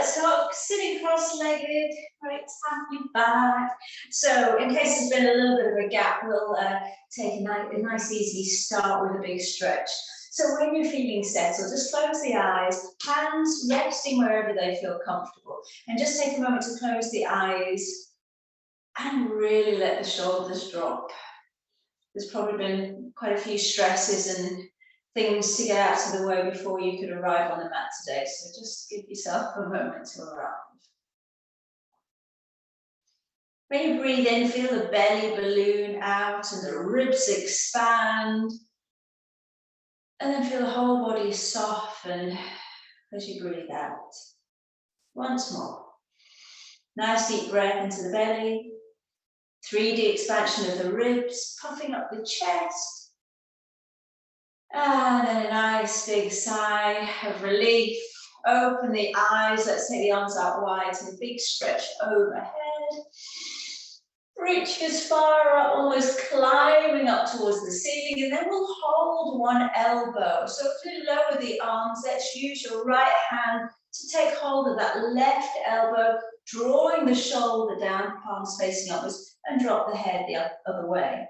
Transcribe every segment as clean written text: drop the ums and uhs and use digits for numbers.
let's start sitting cross-legged. Right, tap your back. So in case there's been a little bit of a gap, we'll take a nice easy start with a big stretch. So when you're feeling settled, just close the eyes, hands resting wherever they feel comfortable. And just take a moment to close the eyes and really let the shoulders drop. There's probably been quite a few stresses and things to get out of the way before you could arrive on the mat today. So just give yourself a moment to arrive. When you breathe in, feel the belly balloon out and the ribs expand. And then feel the whole body soften as you breathe out. Once more. Nice deep breath into the belly. 3D expansion of the ribs, puffing up the chest. And then a nice big sigh of relief. Open the eyes. Let's take the arms out wide. So a big stretch overhead. Reach as far up, almost climbing up towards the ceiling. And then we'll hold one elbow. So if you lower the arms, let's use your right hand to take hold of that left elbow, drawing the shoulder down, palms facing upwards, and drop the head the other way.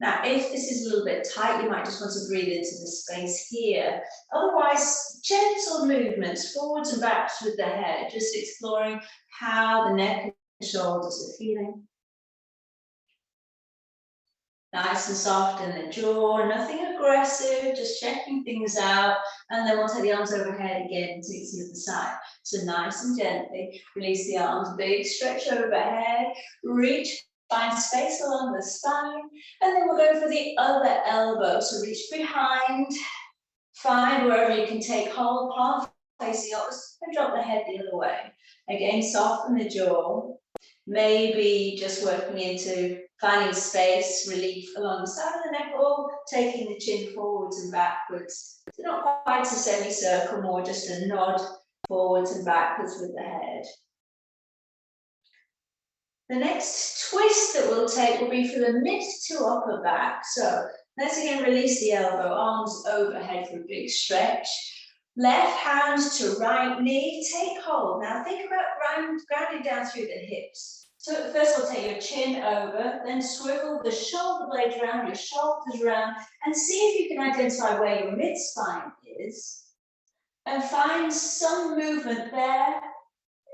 Now, if this is a little bit tight, you might just want to breathe into the space here. Otherwise, gentle movements forwards and backs with the head, just exploring how the neck and shoulders are feeling. Nice and soft in the jaw, nothing aggressive, just checking things out. And then we'll take the arms overhead again and take it to the other side. So nice and gently, release the arms, big stretch overhead, reach. Find space along the spine, and then we'll go for the other elbow. So reach behind, find wherever you can take hold, palm facing upwards, and drop the head the other way. Again, soften the jaw. Maybe just working into finding space, relief along the side of the neck, or taking the chin forwards and backwards. So not quite a semicircle, more just a nod forwards and backwards with the head. The next twist that we'll take will be for the mid to upper back. So let's again release the elbow, arms overhead for a big stretch. Left hand to right knee, take hold. Now think about grounding down through the hips. So first we'll take your chin over, then swivel the shoulder blades around, your shoulders around, and see if you can identify where your mid-spine is. And find some movement there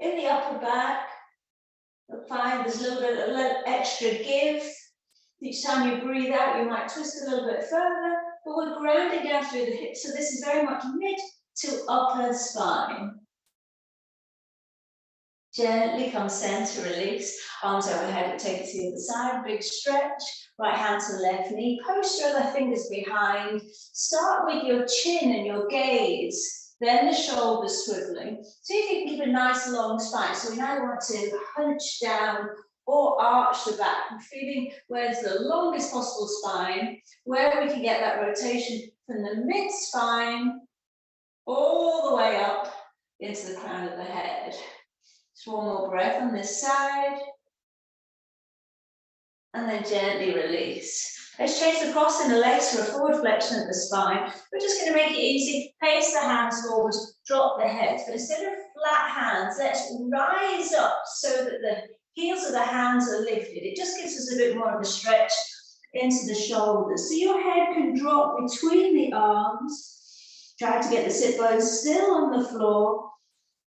in the upper back. You'll find there's a little extra give. Each time you breathe out, you might twist a little bit further, but we're grounding down through the hips. So this is very much mid to upper spine. Gently come center, release. Arms overhead, we'll take it to the other side, big stretch. Right hand to left knee, post your other fingers behind. Start with your chin and your gaze. Then the shoulders swiveling. See if you can keep a nice long spine. So we now want to hunch down or arch the back. I'm feeling where's the longest possible spine, where we can get that rotation from the mid-spine all the way up into the crown of the head. Just one more breath on this side. And then gently release. Let's change the cross in the legs for a forward flexion of the spine. We're just going to make it easy. Pace the hands forward, drop the head. But instead of flat hands, let's rise up so that the heels of the hands are lifted. It just gives us a bit more of a stretch into the shoulders. So your head can drop between the arms. Try to get the sit bones still on the floor.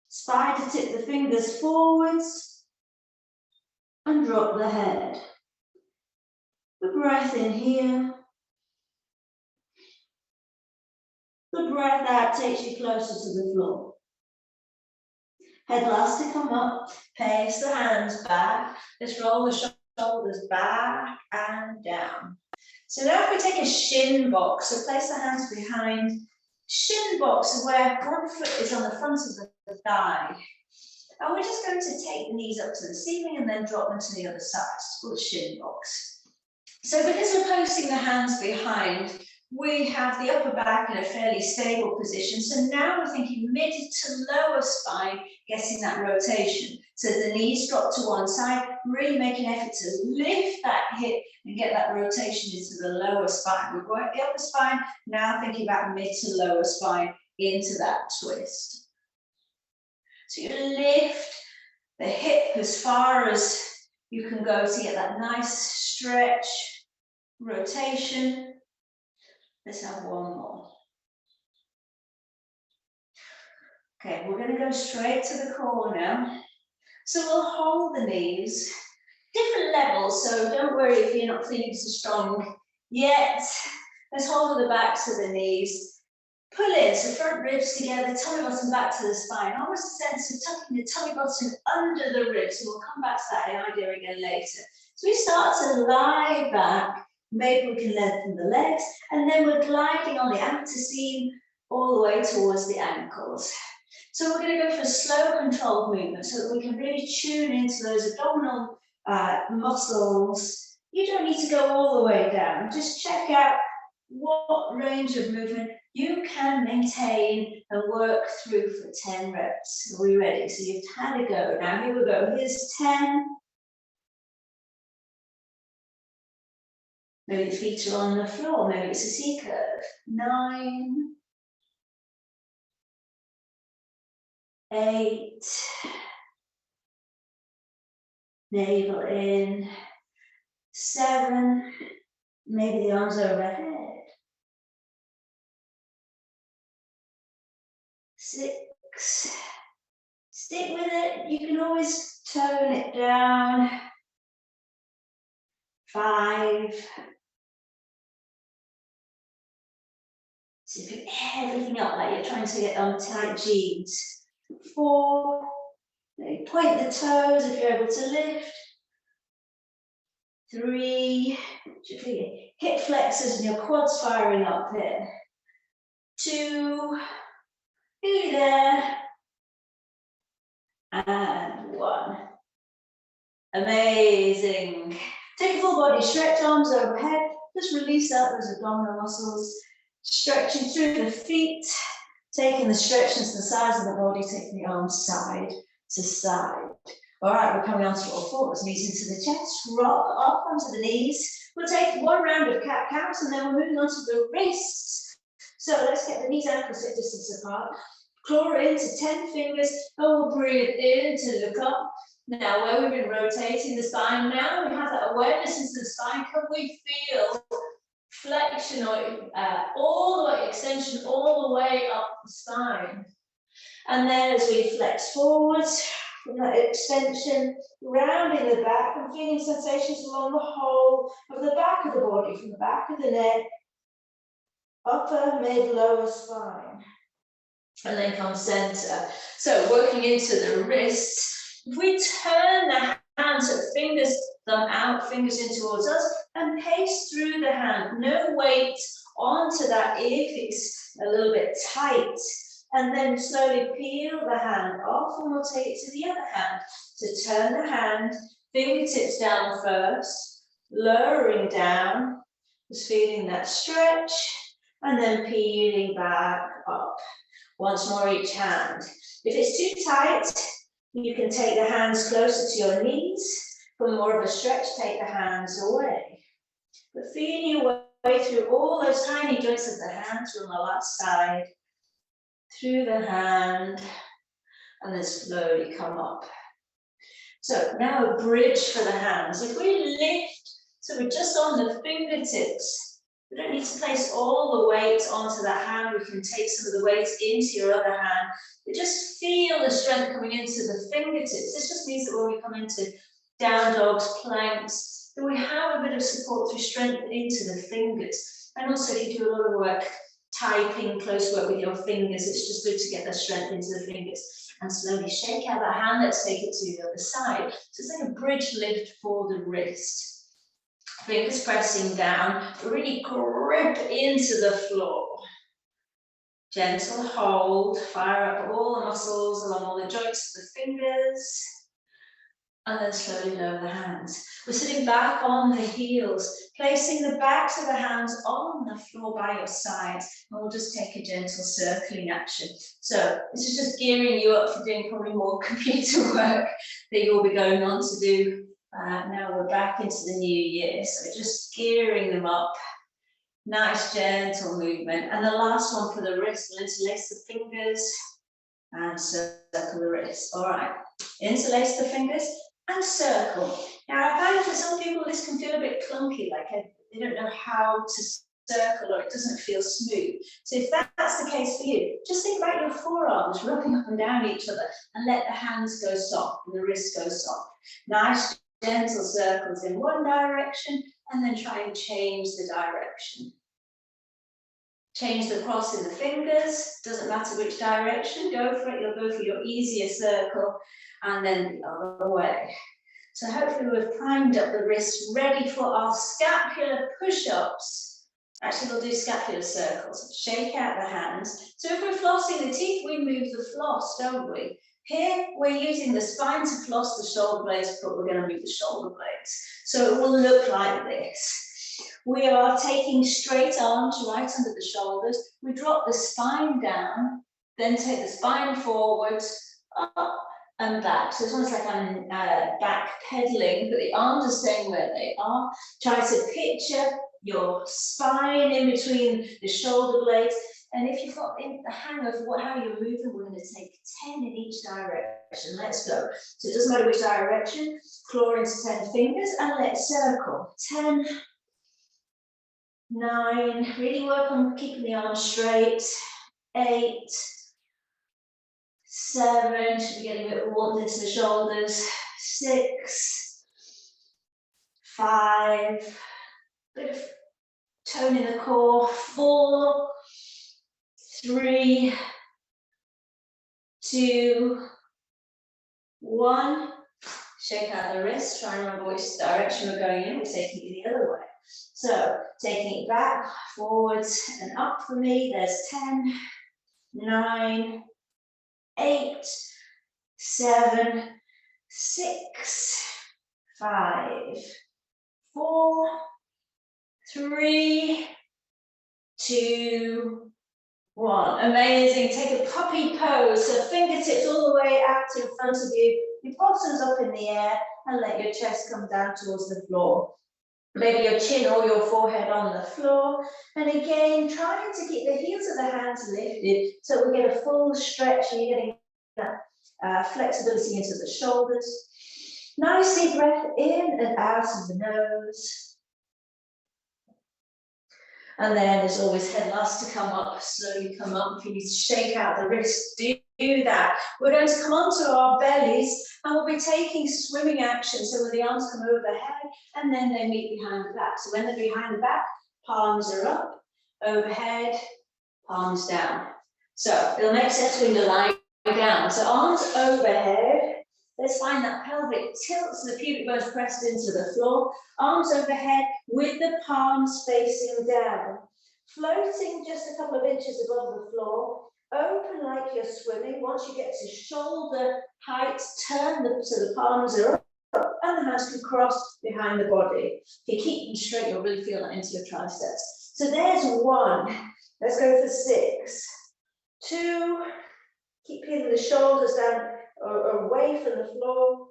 Spider tip the fingers forwards and drop the head. The breath in here. The breath out takes you closer to the floor. Head last to come up. Pace the hands back. Let's roll the shoulders back and down. So now if we take a shin box, so place the hands behind. Shin box where one foot is on the front of the thigh. And we're just going to take the knees up to the ceiling and then drop them to the other side. It's called a shin box. So because we're posting the hands behind, we have the upper back in a fairly stable position. So now we're thinking mid to lower spine, getting that rotation. So the knees drop to one side, really make an effort to lift that hip and get that rotation into the lower spine. We're going at the upper spine, now thinking about mid to lower spine into that twist. So you lift the hip as far as you can go to get that nice stretch, rotation. Let's have one more. Okay, we're going to go straight to the core now. So we'll hold the knees, different levels, so don't worry if you're not feeling so strong yet. Let's hold the backs of the knees. Pull in, so front ribs together, tummy button back to the spine. Almost a sense of tucking the tummy button under the ribs. So we'll come back to that idea again later. So we start to lie back. Maybe we can lengthen the legs, and then we're gliding on the outer seam all the way towards the ankles. So we're going to go for a slow, controlled movement so that we can really tune into those abdominal muscles. You don't need to go all the way down. Just check out what range of movement you can maintain and work through for 10 reps. Are we ready? So you've had a go. Now here we go. Here's 10. Maybe the feet are on the floor. Maybe it's a C curve. 9. 8. Navel in. 7. Maybe the arms overhead. 6. Stick with it. You can always tone it down. 5. So you pick everything up like you're trying to get on tight jeans. 4. Maybe point the toes if you're able to lift. 3. Hip flexors and your quads firing up here. 2. Nearly there. And 1. Amazing. Take a full body stretch, arms overhead. Just release out those abdominal muscles. Stretching through the feet. Taking the stretch into the sides of the body, taking the arms side to side. All right, we're coming on to all fours, knees into the chest, rock up onto the knees. We'll take one round of cat-cows and then we're moving on to the wrists. So let's get the knees ankles hip distance apart. Claw into 10 fingers, and we'll breathe in to look up. Now, where we've been rotating the spine, now we have that awareness into the spine. Can we feel flexion or all the way, extension all the way up the spine? And then as we flex forwards, from that extension, rounding the back and feeling sensations along the whole of the back of the body, from the back of the neck, upper, mid, lower spine. And then come center. So working into the wrists, if we turn the hands, so fingers, thumb out, fingers in towards us, and pace through the hand. No weight onto that ear if it's a little bit tight. And then slowly peel the hand off and we'll take it to the other hand. So turn the hand, fingertips down first, lowering down, just feeling that stretch, and then peeling back up. Once more each hand. If it's too tight, you can take the hands closer to your knees. For more of a stretch, take the hands away. But feeling your way through all those tiny joints of the hands from the left side, through the hand, and then slowly come up. So now a bridge for the hands. If we lift, so we're just on the fingertips, we don't need to place all the weight onto that hand. We can take some of the weight into your other hand. But just feel the strength coming into the fingertips. This just means that when we come into down dogs, planks, that we have a bit of support through strength into the fingers. And also if you do a lot of work, typing, close work with your fingers, it's just good to get the strength into the fingers. And slowly shake out that hand. Let's take it to the other side. So it's like a bridge lift for the wrist. Fingers pressing down, really grip into the floor. Gentle hold, fire up all the muscles along all the joints of the fingers. And then slowly lower the hands. We're sitting back on the heels, placing the backs of the hands on the floor by your sides. And we'll just take a gentle circling action. So this is just gearing you up for doing probably more computer work that you'll be going on to do. Now we're back into the new year. So just gearing them up. Nice gentle movement. And the last one for the wrist, let's lace the fingers. and circle the wrists. All right, interlace the fingers and circle. Now, I find for some people this can feel a bit clunky, like they don't know how to circle or it doesn't feel smooth. So if that's the case for you, just think about your forearms rubbing up and down each other and let the hands go soft and the wrists go soft. Nice gentle circles in one direction and then try and change the direction. Change the cross in the fingers, doesn't matter which direction, go for it, you'll go for your easier circle and then the other way. So hopefully we've primed up the wrists, ready for our scapular push-ups. Actually, we'll do scapular circles. Shake out the hands. So if we're flossing the teeth, we move the floss, don't we? Here, we're using the spine to floss the shoulder blades, but we're going to move the shoulder blades. So it will look like this. We are taking straight arms right under the shoulders. We drop the spine down, then take the spine forwards, up and back. So it's almost like I'm back pedaling, but the arms are staying where they are. Try to picture your spine in between the shoulder blades. And if you've got the hang of how you're moving, we're going to take 10 in each direction. Let's go. So it doesn't matter which direction. Claw into 10 fingers and let's circle. 10, 9, really work on keeping the arms straight. 8, 7, should be getting a bit warmth into the shoulders. 6, 5, bit of tone in the core. 4, 3, 2, 1. Shake out the wrist, try and remember which direction we're going in. We're taking it the other way. So taking it back, forwards and up for me. There's 10, 9, 8, 7, 6, 5, 4, 3, 2, 1. Amazing. Take a puppy pose. So fingertips all the way out in front of you. Your bottoms up in the air and let your chest come down towards the floor. Maybe your chin or your forehead on the floor. And again, trying to keep the heels of the hands lifted so we get a full stretch and you're getting that flexibility into the shoulders. Nice deep breath in and out of the nose. And then there's always head last to come up. Slowly come up. If you need to shake out the wrists, do that. We're going to come onto our bellies and we'll be taking swimming action. So when the arms come overhead and then they meet behind the back. So when they're behind the back, palms are up, overhead, palms down. So it'll make sense when you lie down. So arms overhead. Let's find that pelvic tilt so the pubic bone's pressed into the floor. Arms overhead with the palms facing down. Floating just a couple of inches above the floor. Open like you're swimming. Once you get to shoulder height, turn so the palms are up and the hands can cross behind the body. If you keep them straight, you'll really feel that into your triceps. So there's 1. Let's go for 6. 2. Keep peeling the shoulders down or away from the floor.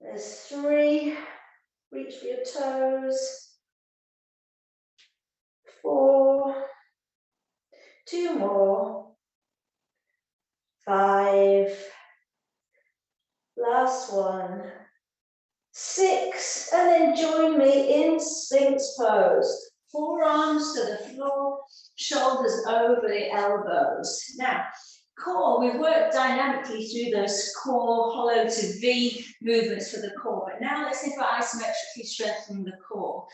There's 3. Reach for your toes. 4. 2 more. 5. Last 1. 6. And then join me in Sphinx pose. Forearms to the floor, shoulders over the elbows. Now, core, we've worked dynamically through those core hollow to V movements for the core. But now let's think about isometrically strengthening the core.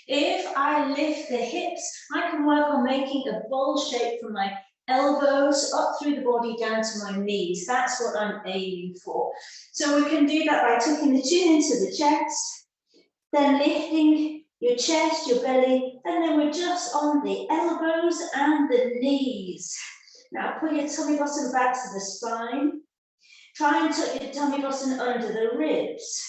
If I lift the hips, I can work on making a bowl shape from my elbows up through the body down to my knees. That's what I'm aiming for. So we can do that by tucking the chin into the chest, then lifting your chest, your belly, and then we're just on the elbows and the knees. Now pull your tummy button back to the spine. Try and tuck your tummy button under the ribs.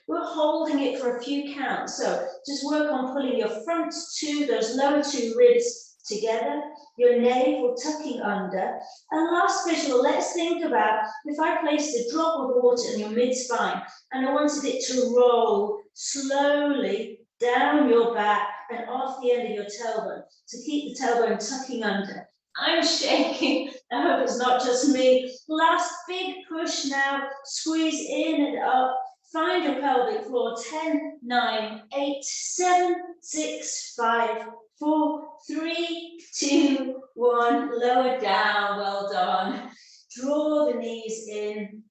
We're holding it for a few counts. So just work on pulling your front 2, those lower 2 ribs together, your navel tucking under. And last visual, let's think about if I placed a drop of water in your mid-spine and I wanted it to roll slowly down your back and off the end of your tailbone to keep the tailbone tucking under. I'm shaking. I hope it's not just me. Last big push now. Squeeze in and up. Find your pelvic floor. 10, 9, 8, 7, 6, 5, 4, 3, 2, 1. Lower down. Well done. Draw the knees in.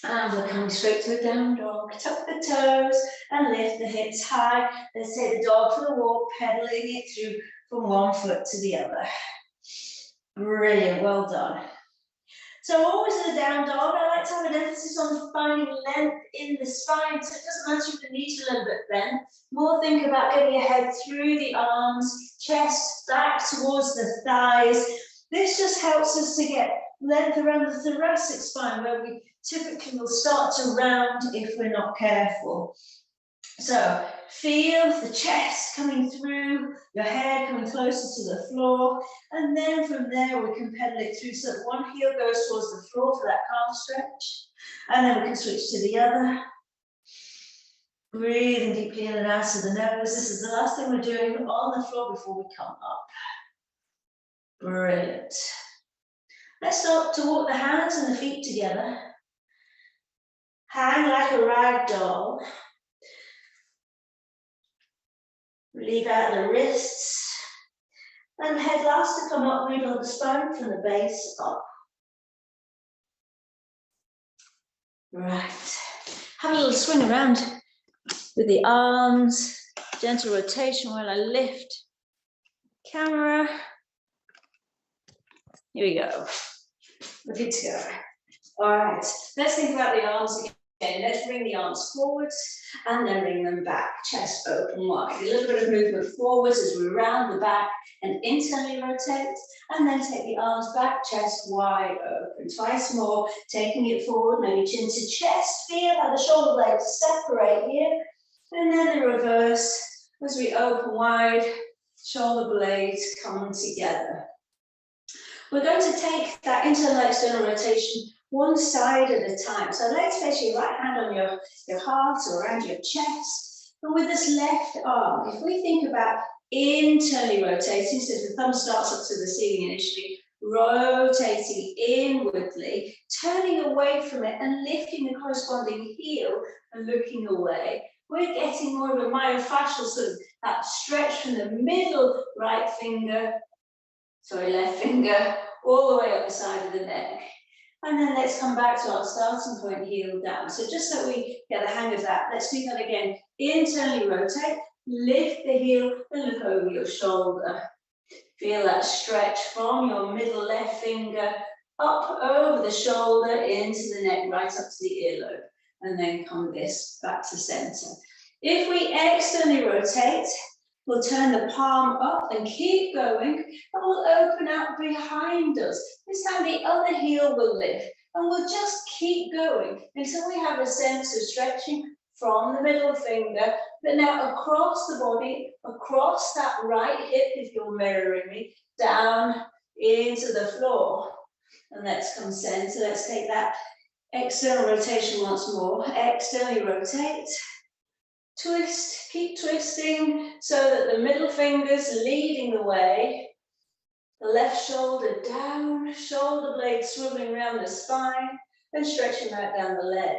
And we're coming straight to a down dog. Tuck the toes and lift the hips high. Let's take the dog for the walk, pedaling it through from one foot to the other. Brilliant, well done. So always in a down dog, I like to have an emphasis on finding length in the spine. So it doesn't matter if the knees are a little bit bent. More think about getting your head through the arms, chest back towards the thighs. This just helps us to get length around the thoracic spine, where we typically will start to round if we're not careful. So feel the chest coming through, your head coming closer to the floor, and then from there we can pedal it through so that one heel goes towards the floor for that calf stretch, and then we can switch to the other. Breathing deeply in and out of the nose. This is the last thing we're doing on the floor before we come up. Brilliant. Let's start to walk the hands and the feet together. Hang like a rag doll. Leave out the wrists. And head last to come up, middle of the spine from the base up. Right. Have a little swing around with the arms. Gentle rotation while I lift. Camera. Here we go. We're good to go. All right, let's think about the arms again. Let's bring the arms forwards and then bring them back. Chest open wide. A little bit of movement forwards as we round the back and internally rotate. And then take the arms back, chest wide open. Twice more, taking it forward, maybe chin to chest. Feel how the shoulder blades separate here. And then the reverse as we open wide, shoulder blades come together. We're going to take that internal external rotation one side at a time. So let's place your right hand on your heart or around your chest. And with this left arm, if we think about internally rotating, so the thumb starts up to the ceiling initially, rotating inwardly, turning away from it and lifting the corresponding heel and looking away. We're getting more of a myofascial sort of that stretch from the middle left finger, all the way up the side of the neck. And then let's come back to our starting point, heel down. So just so we get the hang of that, let's do that again. Internally rotate, lift the heel and look over your shoulder. Feel that stretch from your middle left finger up over the shoulder into the neck, right up to the earlobe. And then come this back to center. If we externally rotate, we'll turn the palm up and keep going, and we'll open out behind us. This time the other heel will lift, and we'll just keep going until we have a sense of stretching from the middle finger, but now across the body, across that right hip, if you're mirroring me, down into the floor. And let's come center. Let's take that external rotation once more. Externally rotate. Twist, keep twisting so that the middle finger's leading the way. The left shoulder down, shoulder blade swiveling around the spine, and stretching right down the leg.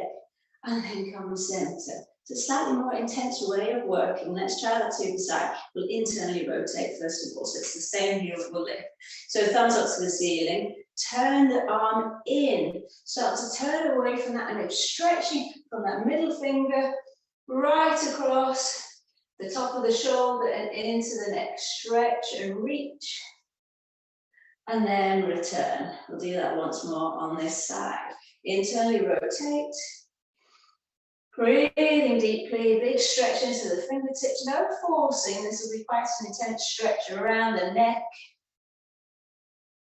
And then come center. It's a slightly more intense way of working. Let's try that to the side. We'll internally rotate first of all, so it's the same heel that we'll lift. So thumbs up to the ceiling, turn the arm in, start to turn away from that, and it's stretching from that middle finger right across the top of the shoulder and into the neck. Stretch and reach. And then return. We'll do that once more on this side. Internally rotate. Breathing deeply, big stretch into the fingertips. No forcing. This will be quite an intense stretch around the neck.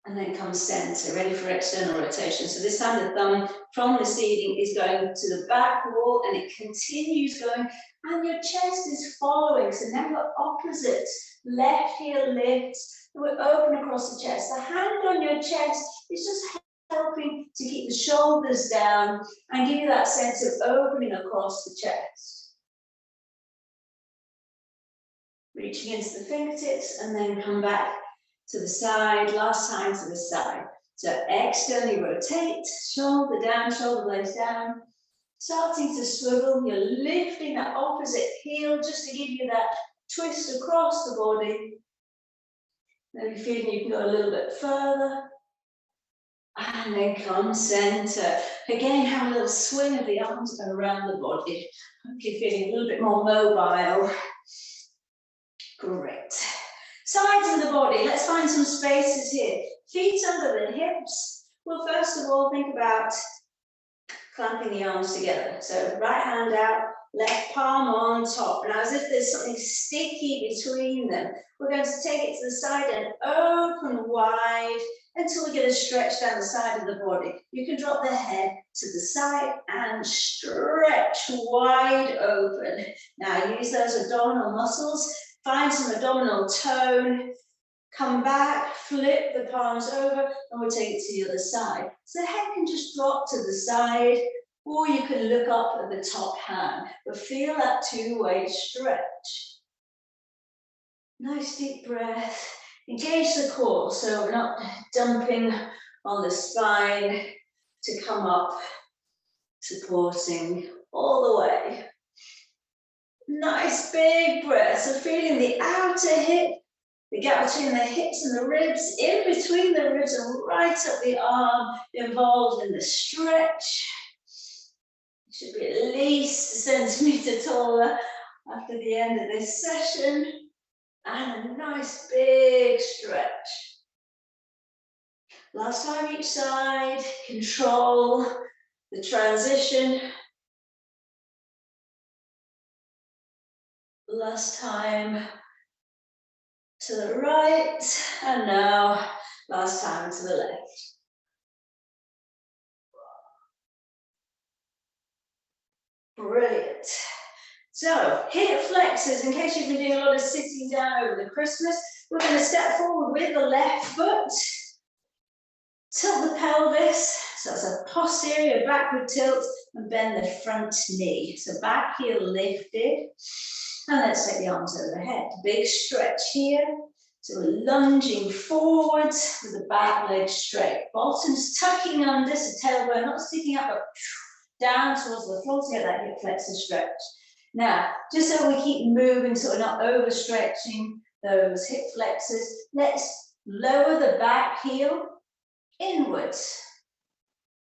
And then come center, ready for external rotation. So this time the thumb from the ceiling is going to the back wall and it continues going, and your chest is following. So now we're opposite. Left heel lifts, we're open across the chest. The hand on your chest is just helping to keep the shoulders down and give you that sense of opening across the chest. Reaching into the fingertips and then come back to the side, last time to the side. So externally rotate, shoulder down, shoulder blades down. Starting to swivel, you're lifting that opposite heel just to give you that twist across the body. Maybe feeling you can go a little bit further. And then come center. Again, have a little swing of the arms around the body. Hopefully feeling a little bit more mobile. Great. Sides of the body, let's find some spaces here. Feet under the hips. Well, first of all, think about clamping the arms together. So right hand out, left palm on top. Now, as if there's something sticky between them, we're going to take it to the side and open wide until we get a stretch down the side of the body. You can drop the head to the side and stretch wide open. Now, use those abdominal muscles. Find some abdominal tone. Come back, flip the palms over, and we'll take it to the other side. So the head can just drop to the side, or you can look up at the top hand, but feel that two-way stretch. Nice deep breath. Engage the core, so we're not dumping on the spine to come up, supporting all the way. Nice big breath, so feeling the outer hip, the gap between the hips and the ribs, in between the ribs and right up the arm, involved in the stretch. It should be at least a centimetre taller after the end of this session. And a nice big stretch. Last time each side, control the transition. Last time to the right, and now last time to the left. Brilliant. So, hip flexors, in case you've been doing a lot of sitting down over the Christmas, we're going to step forward with the left foot, tilt the pelvis, so that's a posterior backward tilt, and bend the front knee. So back heel lifted, and let's take the arms overhead. Big stretch here. So we're lunging forwards with the back leg straight. Bottom's tucking under, so tailbone not sticking up, but down towards the floor to get that hip flexor stretch. Now, just so we keep moving, so we're not overstretching those hip flexors, let's lower the back heel inwards.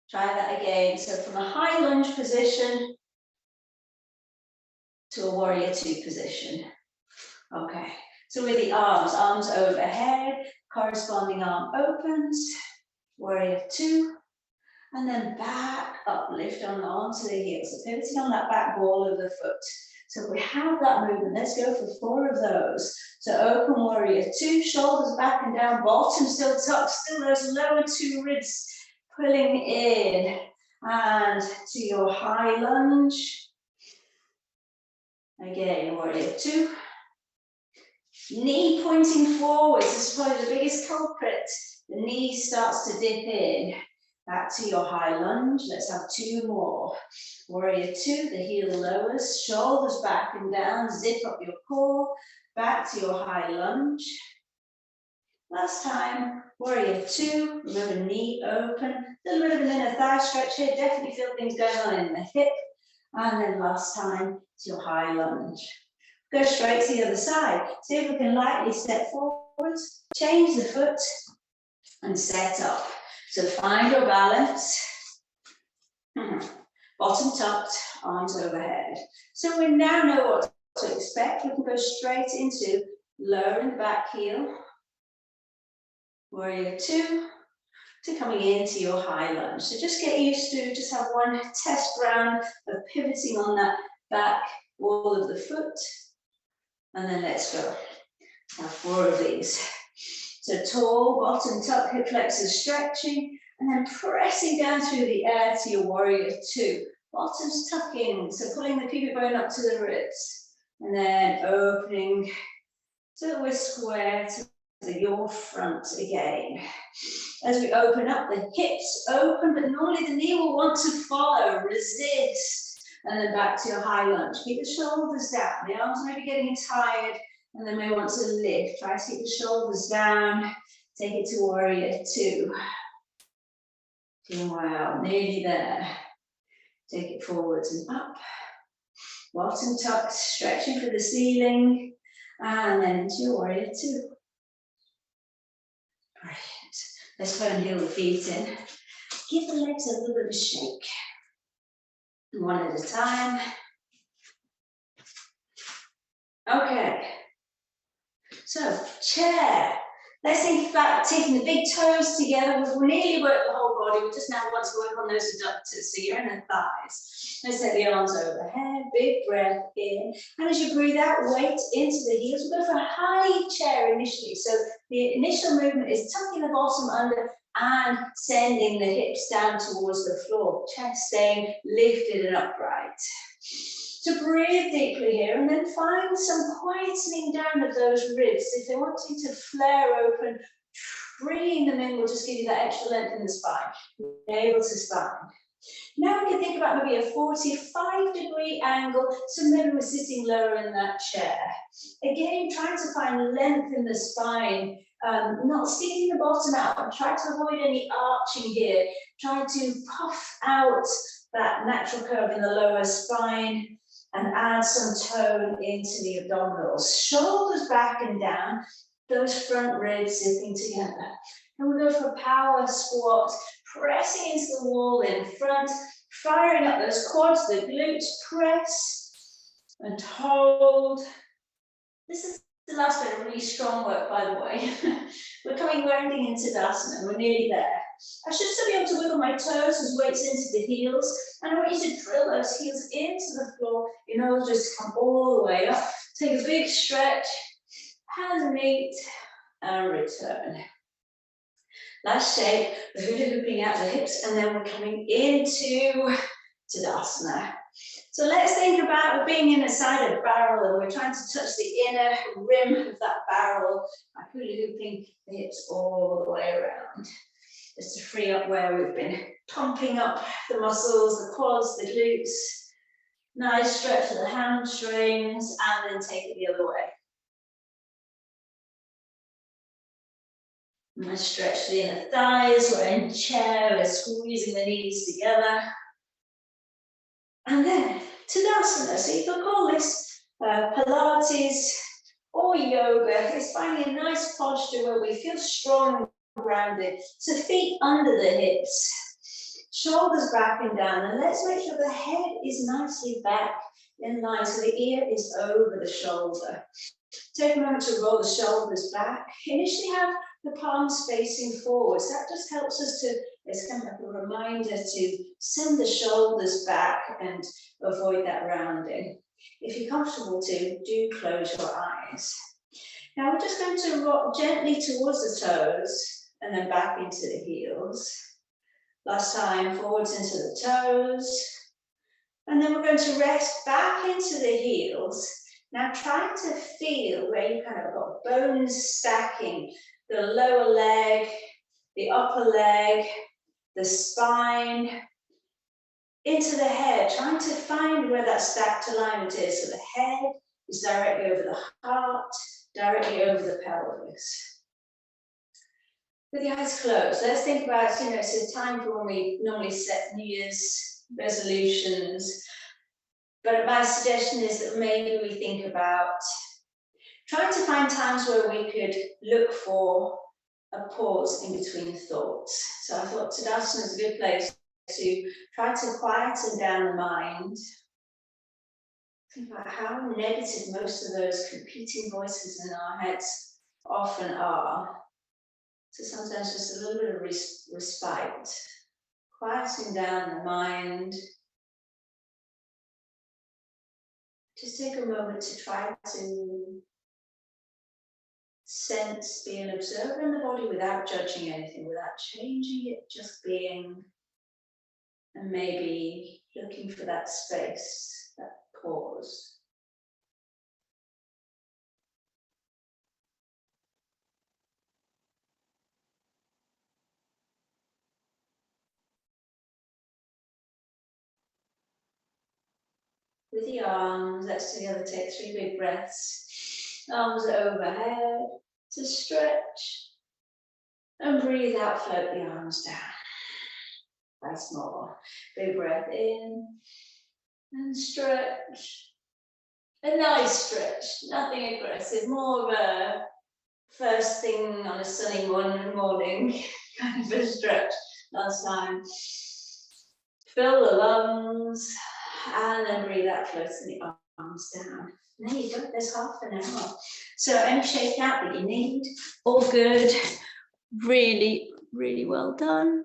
Try that again. So from a high lunge position to a warrior two position. Okay, so with the arms overhead, corresponding arm opens, warrior two, and then back up, lift on onto the heels. So pivoting on that back ball of the foot. So if we have that movement, let's go for 4 of those. So open warrior two, shoulders back and down, bottom still tucked, still those lower 2 ribs pulling in. And to your high lunge. Again, warrior two. Knee pointing forwards, this is probably the biggest culprit. The knee starts to dip in. Back to your high lunge. Let's have 2 more. Warrior two, the heel lowers, shoulders back and down, zip up your core. Back to your high lunge. Last time, warrior two, remember knee open. A little bit of an inner thigh stretch here, definitely feel things going on in the hip. And then last time, to your high lunge. Go straight to the other side. See if we can lightly step forwards, change the foot, and set up. So find your balance. Bottom tucked, arms overhead. So we now know what to expect. We can go straight into lowering the back heel. Warrior two, to coming into your high lunge. So just get used to, just have one test round of pivoting on that back wall of the foot. And then let's go. Have 4 of these. So tall, bottom tuck, hip flexors stretching, and then pressing down through the air to your warrior two. Bottom's tucking, so pulling the pubic bone up to the ribs. And then opening so we're square to your front again. As we open up, the hips open, but normally the knee will want to follow, resist. And then back to your high lunge. Keep the shoulders down. The arms may be getting tired And then we want to lift. Try to keep the shoulders down. Take it to warrior two. Doing well, nearly there. Take it forwards and up. Bottom tucked, stretching for the ceiling. And then into your warrior two. Brilliant. Let's go and heel the feet in. Give the legs a little bit of a shake. One at a time. Okay. So, chair. Let's think about taking the big toes together. We've nearly worked the whole body. We just now want to work on those adductors. So your inner thighs. Let's take the arms overhead. Big breath in. And as you breathe out, weight into the heels. We'll go for a high chair initially. So the initial movement is tucking the bottom under and sending the hips down towards the floor. Chest staying lifted and upright. So breathe deeply here and then find some quietening down of those ribs. If they're wanting to flare open, bringing them in will just give you that extra length in the spine. Navel to spine. Now we can think about maybe a 45-degree angle, so maybe we're sitting lower in that chair. Again, trying to find length in the spine, not sticking the bottom out. Try to avoid any arching here. Try to puff out that natural curve in the lower spine and add some tone into the abdominals. Shoulders back and down, those front ribs zipping together. And we'll go for a power squat, pressing into the wall in front, firing up those quads, the glutes, press and hold. This is the last bit of really strong work, by the way. We're rounding into Tadasana, we're nearly there. I should still be able to wiggle my toes as weights into the heels, and I want you to drill those heels into the floor in order just to come all the way up. Take a big stretch, hands meet, and return. Last shape, the hula hooping out the hips, and then we're coming into Tadasana. So let's think about we're being inside a barrel and we're trying to touch the inner rim of that barrel by hula hooping the hips all the way around. Just to free up where we've been pumping up the muscles, the quads, the glutes. Nice stretch of the hamstrings, and then take it the other way. Nice stretch the inner thighs, we're in chair, we're squeezing the knees together. And then Tadasana, so you can call this Pilates or yoga. It's finding a nice posture where we feel strong and grounded. So feet under the hips, shoulders back and down, and let's make sure the head is nicely back in line so the ear is over the shoulder. Take a moment to roll the shoulders back. Initially have the palms facing forwards. That just helps us to, it's kind of like a reminder to send the shoulders back and avoid that rounding. If you're comfortable to, do close your eyes. Now we're just going to rock gently towards the toes and then back into the heels. Last time, forwards into the toes. And then we're going to rest back into the heels. Now try to feel where you kind of got bones stacking, the lower leg, the upper leg, the spine, into the head, trying to find where that stacked alignment is. So the head is directly over the heart, directly over the pelvis. With the eyes closed, let's think about, it's a time for when we normally set New Year's resolutions. But my suggestion is that maybe we think about trying to find times where we could look for a pause in between thoughts. So I thought Tadasana is a good place to try to quieten down the mind. Think about how negative most of those competing voices in our heads often are. So sometimes just a little bit of respite, quieting down the mind. Just take a moment to try to sense, be an observer in the body without judging anything, without changing it, just being, and maybe looking for that space, that pause. With the arms, let's together take 3 big breaths. Arms overhead to stretch. And breathe out, float the arms down. That's more. Big breath in and stretch. A nice stretch, nothing aggressive, more of a first thing on a sunny morning kind of a stretch. Last time. Fill the lungs and then breathe out, floating the arms down. And there you go, there's half an hour. So any shake out that you need, all good. Really, really well done.